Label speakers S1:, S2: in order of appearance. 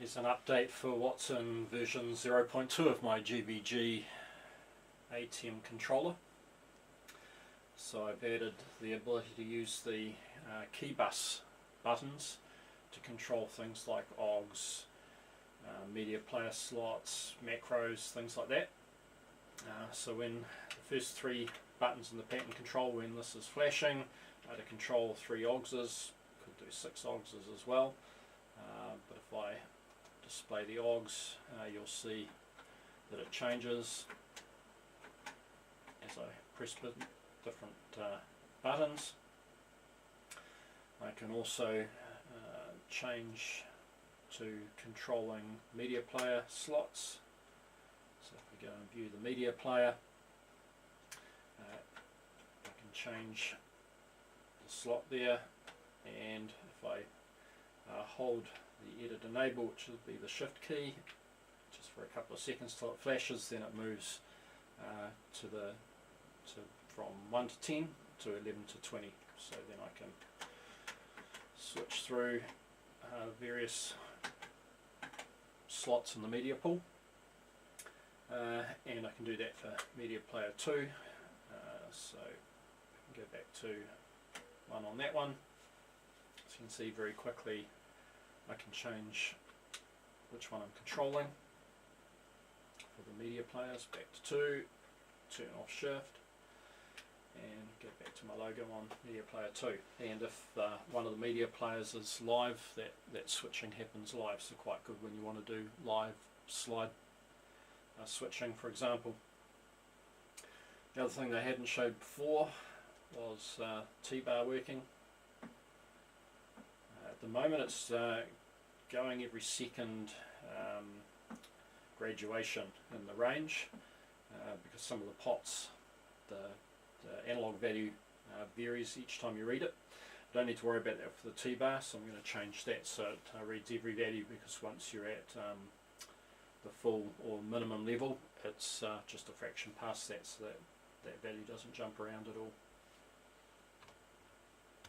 S1: Here's an update for what's in version 0.2 of my GVG ATEM controller. So I've added the ability to use the key bus buttons to control things like OGS, media player slots, macros, things like that. So when the first three buttons in the pattern control, when this is flashing, to control 3 OGSs, could do 6 OGSs as well. But if I display the OGS, you'll see that it changes as I press different buttons. I can also change to controlling media player slots. So if we go and view the media player, I can change the slot there, and if I hold the edit enable, which will be the shift key, just for a couple of seconds till it flashes, then it moves from 1 to 10 to 11 to 20. So then I can switch through various slots in the media pool, and I can do that for media player 2. So I can go back to 1 on that one. As you can see very quickly, I can change which one I'm controlling. For the media players, back to 2, turn off shift, and go back to my logo on media player 2. And if one of the media players is live, that switching happens live, so quite good when you want to do live slide switching, for example. The other thing they hadn't showed before was T-bar working. At the moment it's going every second graduation in the range, because some of the pots, the analog value varies each time you read it. Don't need to worry about that for the T-bar, so I'm going to change that so it reads every value, because once you're at the full or minimum level, it's just a fraction past that, so that value doesn't jump around at all.